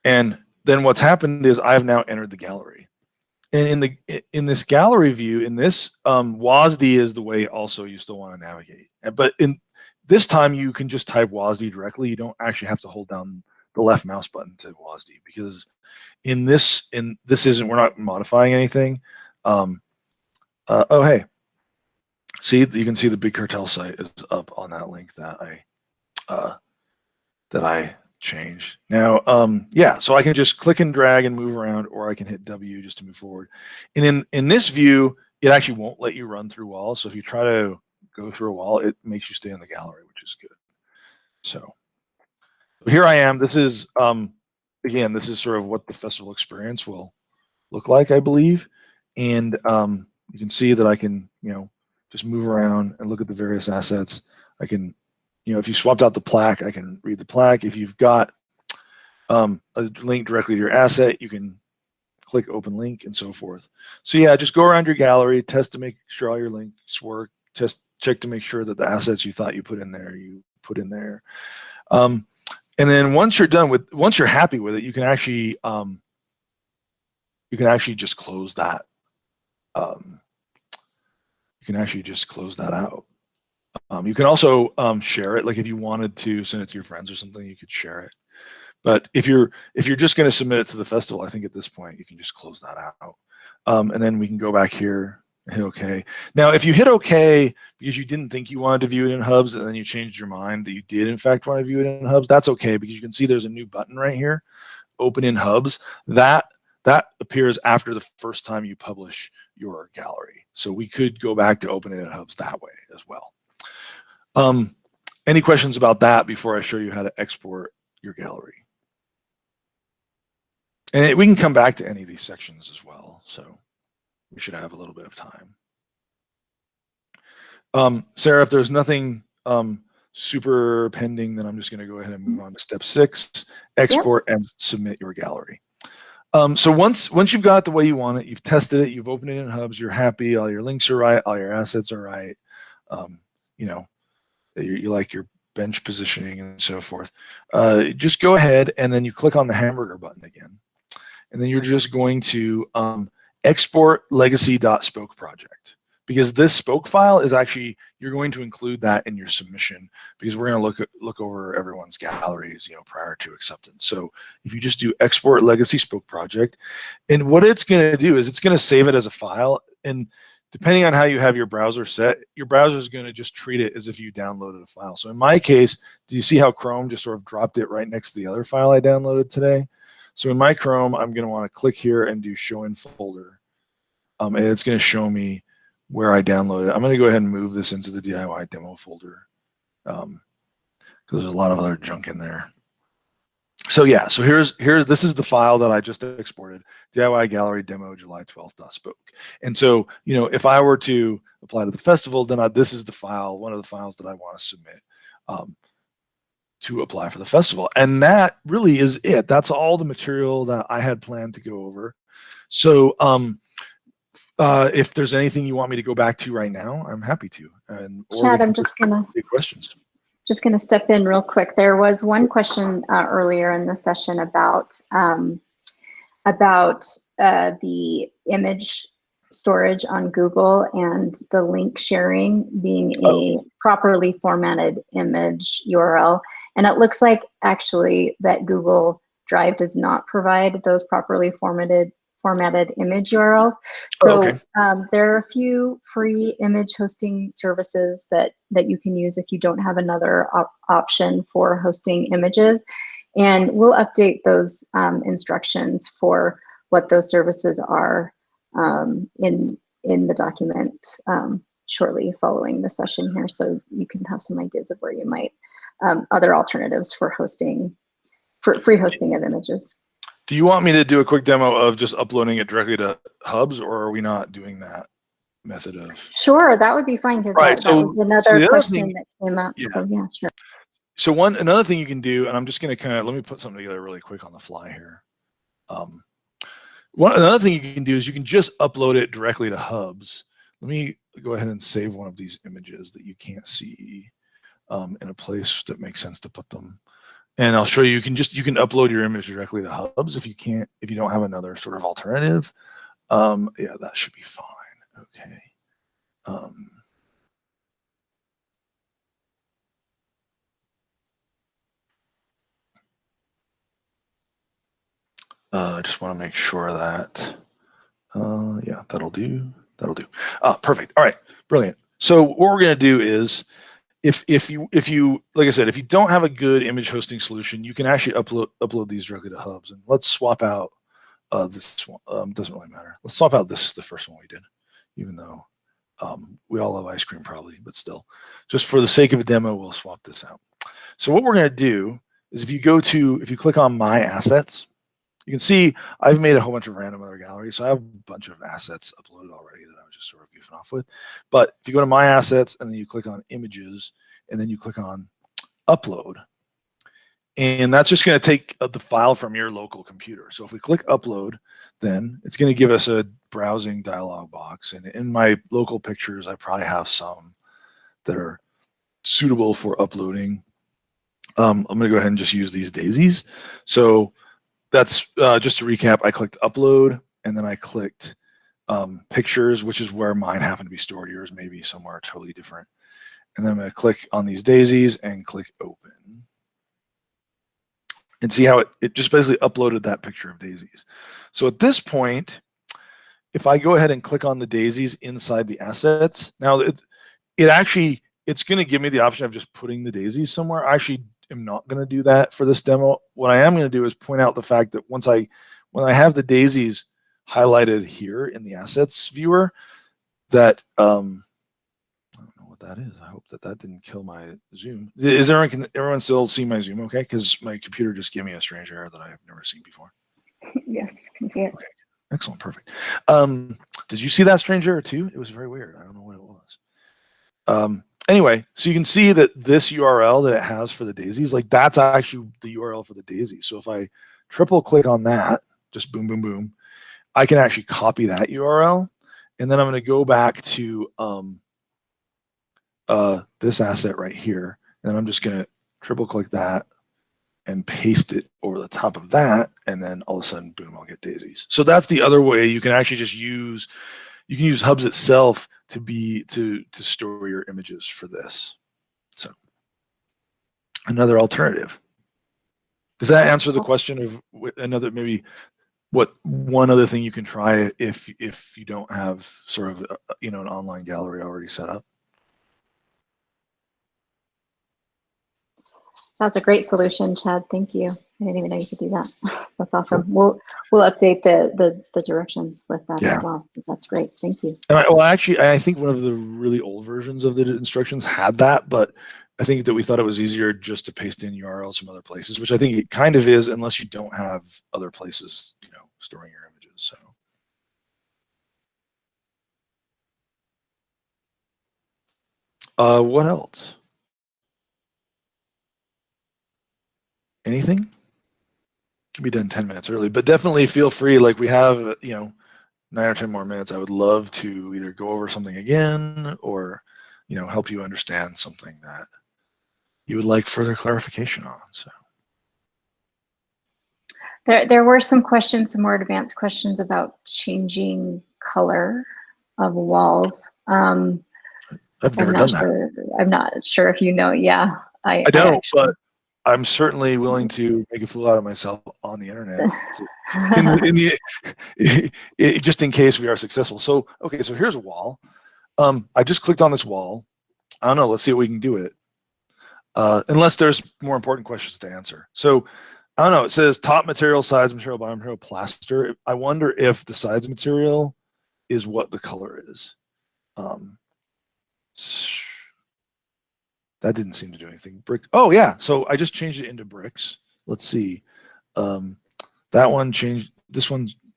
And then what's happened is I've now entered the gallery. And in this gallery view, in this WASD is the way also you still want to navigate. But in this time, you can just type WASD directly. You don't actually have to hold down the left mouse button to WASD, because we're not modifying anything. Oh, hey, see, you can see the Big Cartel site is up on that link that I changed. Now, yeah, so I can just click and drag and move around, or I can hit W just to move forward. And in this view, it actually won't let you run through walls. So if you try to go through a wall, it makes you stay in the gallery, which is good. So here I am. This is again, this is sort of what the festival experience will look like, I believe. And you can see that I can, just move around and look at the various assets. I can, if you swapped out the plaque, I can read the plaque. If you've got a link directly to your asset, you can click open link and so forth. So yeah, just go around your gallery, test to make sure all your links work, check to make sure that the assets you thought you put in there, you put in there. And then once you're happy with it, you can actually just close that. You can actually just close that out. You can also share it, like if you wanted to send it to your friends or something, you could share it. But if you're just going to submit it to the festival, I think at this point you can just close that out. And then we can go back here and hit OK. Now, if you hit OK because you didn't think you wanted to view it in Hubs and then you changed your mind that you did in fact want to view it in Hubs, that's OK, because you can see there's a new button right here, Open in Hubs. That appears after the first time you publish your gallery. So we could go back to Open it in Hubs that way as well. Any questions about that before I show you how to export your gallery? And we can come back to any of these sections as well. So we should have a little bit of time. Sarah, if there's nothing super pending, then I'm just going to go ahead and move on to step 6, export and submit your gallery. So once you've got it the way you want it, you've tested it, you've opened it in Hubs, you're happy, all your links are right, all your assets are right, you like your bench positioning and so forth, just go ahead and then you click on the hamburger button again. And then you're just going to export legacy.spoke project, because this spoke file is actually, you're going to include that in your submission, because we're going to look over everyone's galleries, prior to acceptance. So if you just do export legacy spoke project, and what it's going to do is it's going to save it as a file, and depending on how you have your browser set, your browser is going to just treat it as if you downloaded a file. So in my case, do you see how Chrome just sort of dropped it right next to the other file I downloaded today? So in my Chrome, I'm going to want to click here and do show in folder. And it's going to show me where I downloaded it. I'm going to go ahead and move this into the DIY demo folder, because there's a lot of other junk in there. So yeah, so this is the file that I just exported, DIY gallery demo July 12th.spoke. And so, if I were to apply to the festival, then this is the file, one of the files that I want to submit to apply for the festival. And that really is it. That's all the material that I had planned to go over. So if there's anything you want me to go back to right now, I'm happy to. And Chad, I'm just gonna take questions. Just gonna step in real quick. There was one question earlier in the session about the image storage on Google and the link sharing being a properly formatted image URL. And it looks like actually that Google Drive does not provide those properly formatted image URLs. So there are a few free image hosting services that you can use if you don't have another option for hosting images. And we'll update those instructions for what those services are in the document shortly following the session here, so you can have some ideas of where you might other alternatives for free hosting of images. Do you want me to do a quick demo of just uploading it directly to Hubs, or are we not doing that method of? Sure, that would be fine, because that was another question that came up. Yeah. So yeah, sure. So another thing you can do, and I'm just going to let me put something together really quick on the fly here. Another thing you can do is you can just upload it directly to Hubs. Let me go ahead and save one of these images that you can't see in a place that makes sense to put them. And I'll show you, you can upload your image directly to Hubs if you don't have another sort of alternative. Yeah, that should be fine. Okay. I just want to make sure that, yeah, that'll do. Perfect. All right, brilliant. So what we're going to do is, if you like I said, if you don't have a good image hosting solution, you can actually upload these directly to Hubs. And let's swap out this one. Doesn't really matter. Let's swap out the first one we did, even though we all love ice cream probably, but still, just for the sake of a demo, we'll swap this out. So what we're going to do is if you click on My Assets, You can see I've made a whole bunch of random other galleries, so I have a bunch of assets uploaded already that I was just sort of goofing off with. But if you go to My Assets and then you click on Images and then you click on Upload, and that's just going to take the file from your local computer. So if we click Upload, then it's going to give us a browsing dialog box. And in my local pictures, I probably have some that are suitable for uploading. I'm going to go ahead and just use these daisies. So that's just to recap, I clicked Upload, and then I clicked Pictures, which is where mine happen to be stored. Yours may be somewhere totally different. And then I'm going to click on these daisies and click Open. And see how it just basically uploaded that picture of daisies. So at this point, if I go ahead and click on the daisies inside the assets, now it's going to give me the option of just putting the daisies somewhere. I actually am not going to do that for this demo. What I am going to do is point out the fact that when I have the daisies highlighted here in the assets viewer, that I don't know what that is. I hope that didn't kill my Zoom. Can everyone still see my Zoom okay? Because my computer just gave me a strange error that I've never seen before. Yes, can see it. Okay, excellent, perfect. Did you see that strange error too? It was very weird. I don't know what it was. Anyway, so you can see that this URL that it has for the daisies, like that's actually the URL for the daisies. So if I triple click on that, just boom, boom, boom, I can actually copy that URL. And then I'm going to go back to this asset right here. And I'm just going to triple click that and paste it over the top of that. And then all of a sudden, boom, I'll get daisies. So that's the other way you can actually just use. You can use Hubs itself to store your images for this. So another alternative. Does that answer the question of another, maybe what one other thing you can try if you don't have sort of an online gallery already set up? That's a great solution, Chad. Thank you. I didn't even know you could do that. That's awesome. We'll update the directions with that as well. So that's great. Thank you. And I think one of the really old versions of the instructions had that, but I think that we thought it was easier just to paste in URLs from other places, which I think it kind of is, unless you don't have other places, storing your images. So, what else? Anything? Can be done 10 minutes early, but definitely feel free. Like we have, 9 or 10 more minutes. I would love to either go over something again or, help you understand something that you would like further clarification on. So. There were some questions, some more advanced questions about changing color of walls. I've never done that. I'm not sure if you know. Yeah, I don't, but I'm certainly willing to make a fool out of myself on the internet, just in case we are successful. So, okay, so here's a wall. I just clicked on this wall. I don't know. Let's see if we can do it. Unless there's more important questions to answer. So, I don't know. It says top material, sides material, bottom material, plaster. I wonder if the sides material is what the color is. That didn't seem to do anything. Brick. Oh yeah. So I just changed it into bricks. Let's see. That one changed.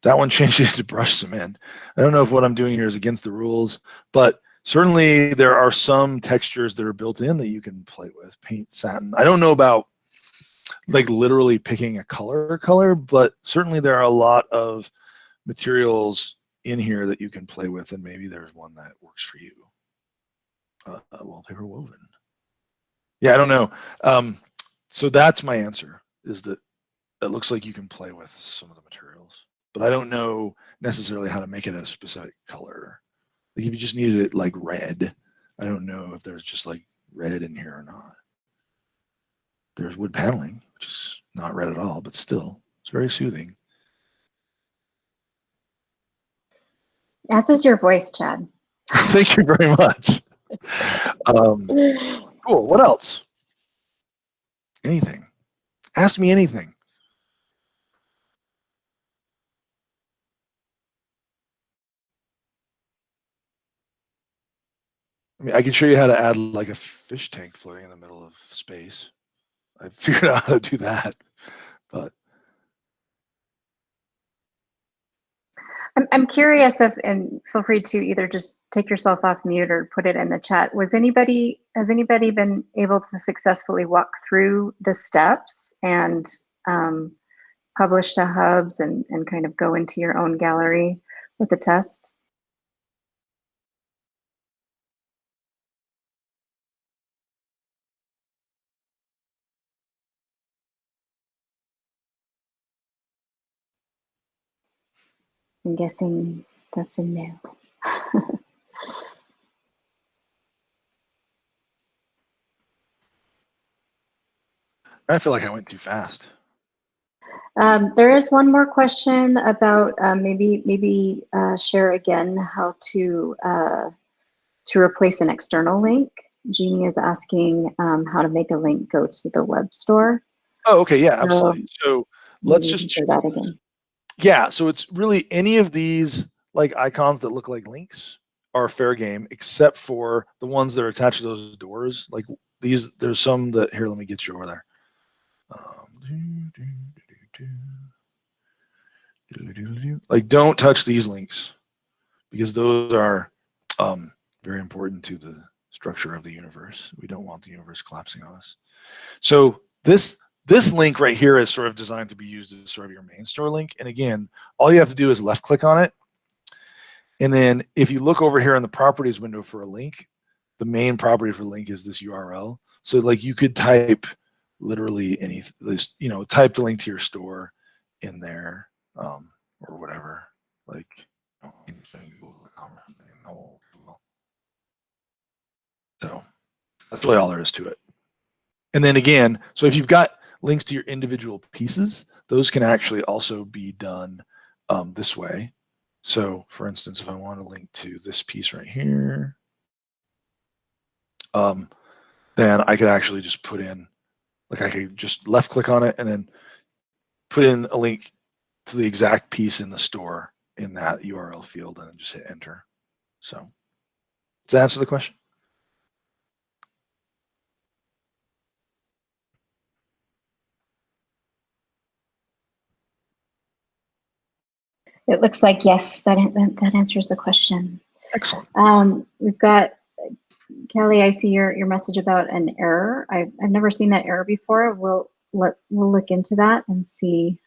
That one changed it to brushed cement. I don't know if what I'm doing here is against the rules, but certainly there are some textures that are built in that you can play with. Paint, satin. I don't know about like literally picking a color, but certainly there are a lot of materials in here that you can play with, and maybe there's one that works for you. Wallpaper woven. Yeah, I don't know. So that's my answer, is that it looks like you can play with some of the materials, but I don't know necessarily how to make it a specific color. Like if you just needed it like red, I don't know if there's just like red in here or not. There's wood paneling, which is not red at all, but still, it's very soothing. As is your voice, Chad. Thank you very much. Cool. What else? Anything? Ask me anything. I mean, I can show you how to add like a fish tank floating in the middle of space. I figured out how to do that, but I'm curious if, and feel free to either just take yourself off mute or put it in the chat. Has anybody been able to successfully walk through the steps and publish to hubs and kind of go into your own gallery with the test? I'm guessing that's a no. I feel like I went too fast. There is one more question about maybe share again how to replace an external link. Jeannie is asking how to make a link go to the web store. Oh, okay, yeah, absolutely. So let's just share that again. Yeah, so it's really any of these like icons that look like links are fair game, except for the ones that are attached to those doors. Like these, there's some that here. Let me get you over there. Like, don't touch these links because those are very important to the structure of the universe. We don't want the universe collapsing on us. So this link right here is sort of designed to be used as sort of your main store link. And again, all you have to do is left click on it. And then if you look over here in the properties window for a link, the main property for link is this URL. So like you could type literally type the link to your store in there or whatever. Like, so that's really all there is to it. And then again, so if you've got links to your individual pieces, those can actually also be done this way. So for instance, if I want to link to this piece right here, then I could actually just put in, like I could just left click on it and then put in a link to the exact piece in the store in that URL field and then just hit enter. So does that answer the question? It looks like yes, that answers the question. Excellent. We've got Kelly. I see your message about an error. I've never seen that error before. We'll look into that and see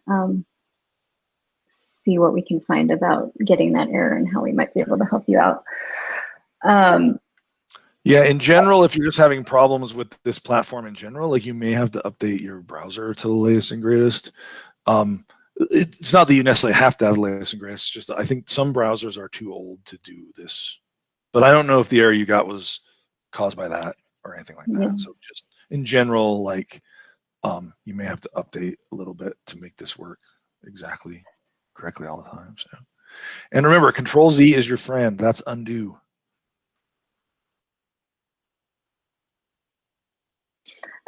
what we can find about getting that error and how we might be able to help you out. Yeah, in general, if you're just having problems with this platform in general, like you may have to update your browser to the latest and greatest. It's not that you necessarily have to have the latest and greatest. It's just I think some browsers are too old to do this. But I don't know if the error you got was caused by that or anything like that. Yeah. So just in general, like you may have to update a little bit to make this work exactly correctly all the time. So, and remember, Control Z is your friend. That's undo.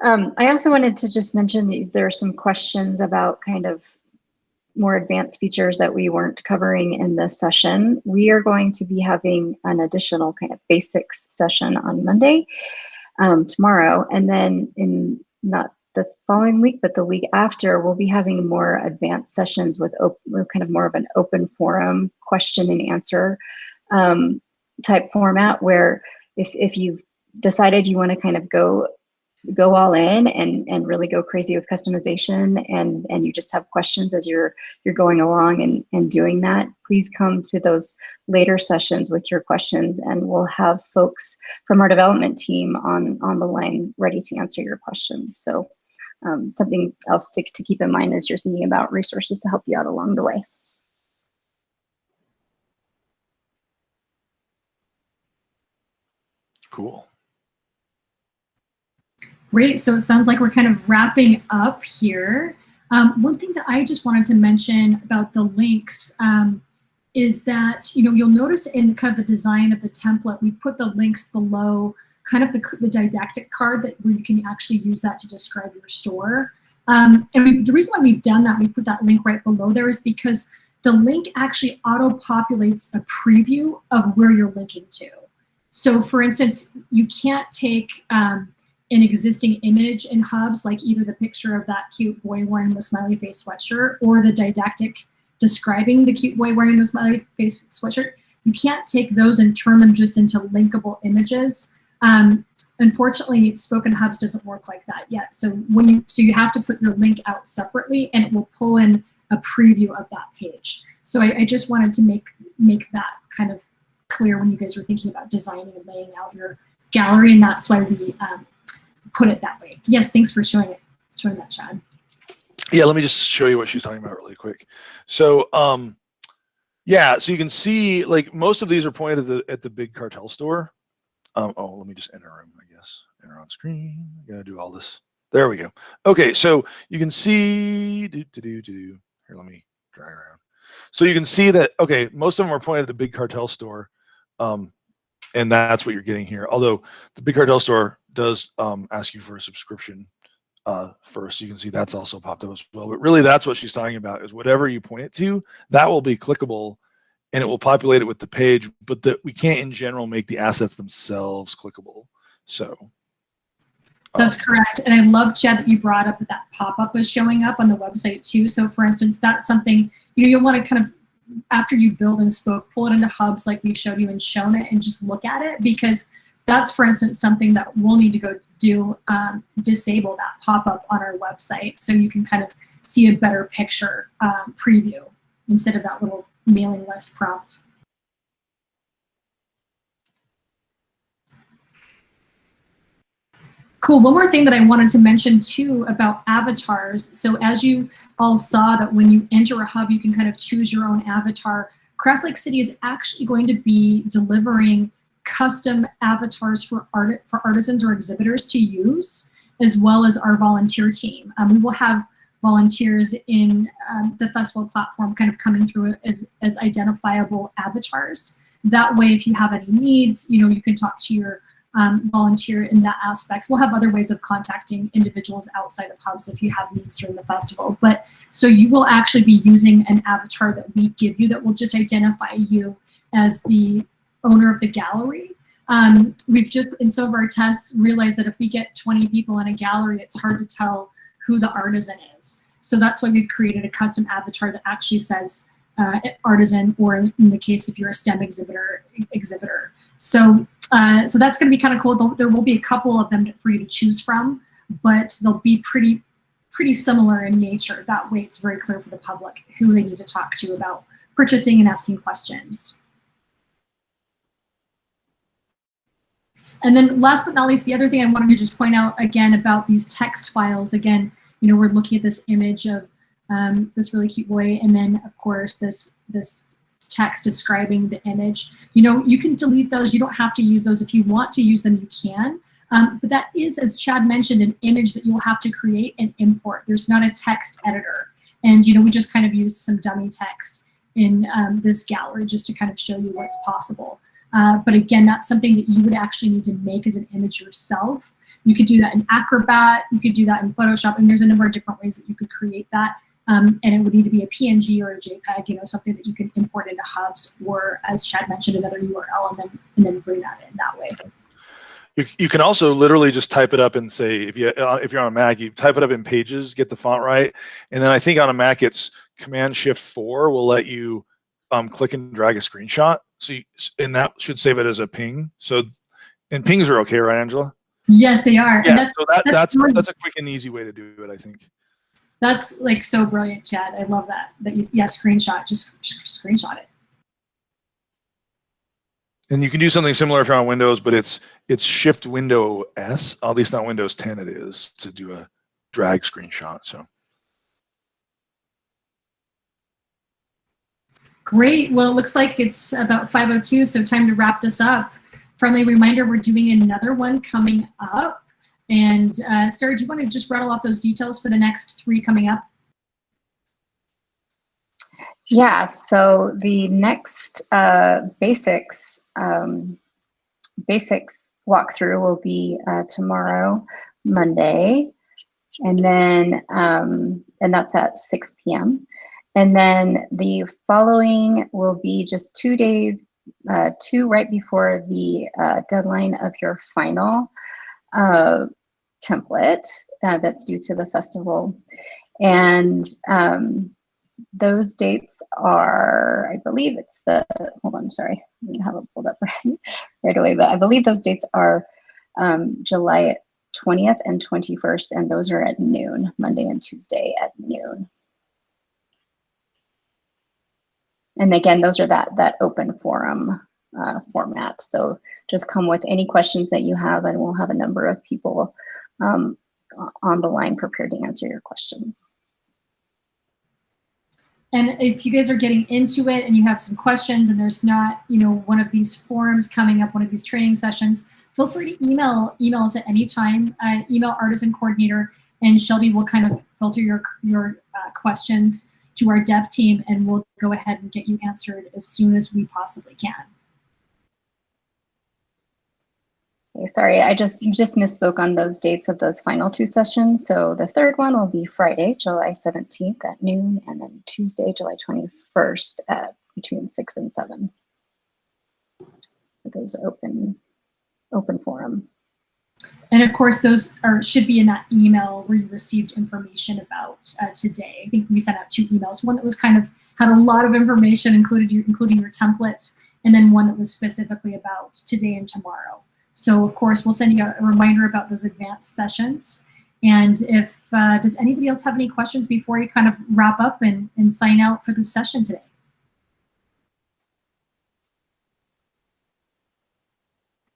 I also wanted to just mention there are some questions about kind of more advanced features that we weren't covering in this session. We are going to be having an additional kind of basics session on Monday, tomorrow, and then in not the following week, but the week after, we'll be having more advanced sessions with kind of more of an open forum question and answer type format, where if you've decided you want to kind of go all in and really go crazy with customization and you just have questions as you're going along and doing that, please come to those later sessions with your questions, and we'll have folks from our development team on the line ready to answer your questions. So something else to keep in mind as you're thinking about resources to help you out along the way. Cool. Great. So it sounds like we're kind of wrapping up here. One thing that I just wanted to mention about the links is that, you'll notice in kind of the design of the template, we've put the links below kind of the didactic card where you can actually use that to describe your store. And the reason why we've done that, we've put that link right below there, is because the link actually auto-populates a preview of where you're linking to. So for instance, you can't take an existing image in Hubs, like either the picture of that cute boy wearing the smiley face sweatshirt or the didactic describing the cute boy wearing the smiley face sweatshirt, you can't take those and turn them just into linkable images. Unfortunately, Spoken Hubs doesn't work like that yet. So you have to put your link out separately, and it will pull in a preview of that page. So I just wanted to make that kind of clear when you guys are thinking about designing and laying out your gallery, and that's why we put it that way. Yes, thanks for showing that, Chad. Yeah, let me just show you what she's talking about really quick. So yeah, so you can see like most of these are pointed at the big cartel store. Oh, let me just enter them, I guess. Enter on screen. I gotta do all this. There we go. Okay, so you can see. Here, let me drag around. So you can see that. Okay, most of them are pointed at the big cartel store, and that's what you're getting here. Although the big cartel store does ask you for a subscription first. You can see that's also popped up as well. But really, that's what she's talking about is whatever you point it to, that will be clickable. And it will populate it with the page, but we can't in general make the assets themselves clickable. So that's correct. And I love, Chad, that you brought up that pop-up is showing up on the website too. So for instance, that's something, you'll want to kind of, after you build and spoke, pull it into hubs like we showed you and shown it and just look at it, because that's, for instance, something that we'll need to go do, disable that pop-up on our website so you can kind of see a better picture preview instead of that little mailing list prompt. Cool. One more thing that I wanted to mention too about avatars. So as you all saw that when you enter a hub, you can kind of choose your own avatar. Craft Lake City is actually going to be delivering custom avatars for artisans or exhibitors to use, as well as our volunteer team. We will have volunteers in the festival platform kind of coming through as identifiable avatars. That way, if you have any needs, you can talk to your volunteer in that aspect. We'll have other ways of contacting individuals outside of hubs if you have needs during the festival. But so you will actually be using an avatar that we give you that will just identify you as the owner of the gallery. We've just, in some of our tests, realized that if we get 20 people in a gallery, it's hard to tell who the artisan is. So that's why we've created a custom avatar that actually says artisan, or in the case if you're a STEM exhibitor. So that's going to be kind of cool. There will be a couple of them for you to choose from, but they'll be pretty similar in nature. That way it's very clear for the public who they need to talk to about purchasing and asking questions. And then last but not least, the other thing I wanted to just point out again about these text files, again, we're looking at this image of this really cute boy, and then of course this text describing the image. You can delete those. You don't have to use those. If you want to use them, you can. But that is, as Chad mentioned, an image that you'll have to create and import. There's not a text editor. And we just kind of used some dummy text in this gallery just to kind of show you what's possible. But again, that's something that you would actually need to make as an image yourself. You could do that in Acrobat, you could do that in Photoshop, and there's a number of different ways that you could create that. And it would need to be a PNG or a JPEG, something that you can import into hubs, or as Chad mentioned, another URL, and then bring that in that way. You can also literally just type it up and say, if you're on a Mac, you type it up in Pages, get the font right, and then I think on a Mac it's Command-Shift-4 will let you click and drag a screenshot. So and that should save it as a ping. So, and pings are okay, right, Angela? Yes, they are. Yeah, and that's a quick and easy way to do it, I think. That's like so brilliant, Chad. I love that. Screenshot, just screenshot it. And you can do something similar if you're on Windows, but it's Shift Window S. At least on Windows 10 it is, to do a drag screenshot. So. Great. Well, it looks like it's about 5:02, so time to wrap this up. Friendly reminder, we're doing another one coming up. And Sarah, do you want to just rattle off those details for the next 3 coming up? Yeah, so the next basics walkthrough will be tomorrow, Monday, and then and that's at 6 p.m. And then the following will be just 2 days, 2 right before the deadline of your final template that's due to the festival. And those dates are, I believe it's the, hold on, sorry, I didn't have it pulled up right away, but I believe those dates are July 20th and 21st, and those are at noon, Monday and Tuesday at noon. And again, those are that open forum format. So just come with any questions that you have, and we'll have a number of people on the line prepared to answer your questions. And if you guys are getting into it and you have some questions and there's not, you know, one of these forums coming up, one of these training sessions, feel free to email us at any time. Email Artisan Coordinator, and Shelby will kind of filter your questions to our dev team, and we'll go ahead and get you answered as soon as we possibly can. Okay, sorry, I just misspoke on those dates of those final two sessions. So the third one will be Friday, July 17th at noon, and then Tuesday, July 21st at between 6 and 7. Those open forum. And of course, those should be in that email where you received information about today. I think we sent out 2 emails. One that was kind of had a lot of information including your templates, and then one that was specifically about today and tomorrow. So of course, we'll send you a reminder about those advanced sessions. And if does anybody else have any questions before you kind of wrap up and sign out for this session today?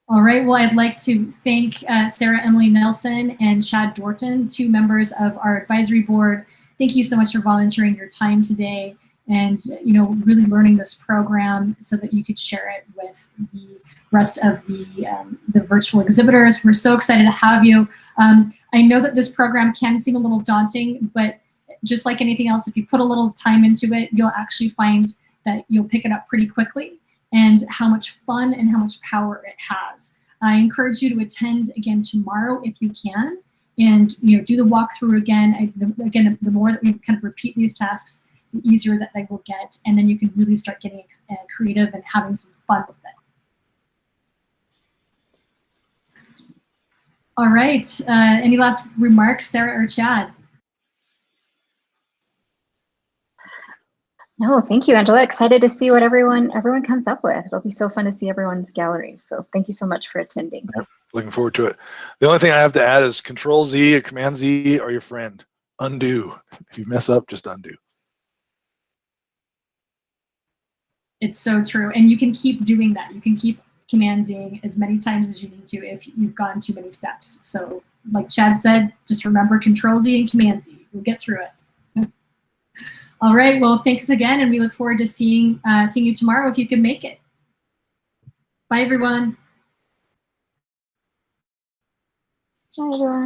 All right, well, I'd like to thank Sarah Emily Nelson and Chad Dorton, 2 members of our advisory board. Thank you so much for volunteering your time today and, you know, really learning this program so that you could share it with the rest of the virtual exhibitors. We're so excited to have you. I know that this program can seem a little daunting, but just like anything else, if you put a little time into it, you'll actually find that you'll pick it up pretty quickly, and how much fun and how much power it has. I encourage you to attend again tomorrow if you can, and you know, do the walkthrough again. Again, the more that we kind of repeat these tasks, the easier that they will get, and then you can really start getting creative and having some fun with it. All right, any last remarks, Sarah or Chad? No, thank you, Angela. Excited to see what everyone comes up with. It'll be so fun to see everyone's galleries. So thank you so much for attending. Yep, looking forward to it. The only thing I have to add is Control Z or Command Z are your friend. Undo. If you mess up, just undo. It's so true, and you can keep doing that. You can keep Command-Zing as many times as you need to if you've gone too many steps. So like Chad said, just remember Control-Z and Command-Z. You'll get through it. All right, well, thanks again, and we look forward to seeing you tomorrow if you can make it. Bye, everyone. Bye, everyone.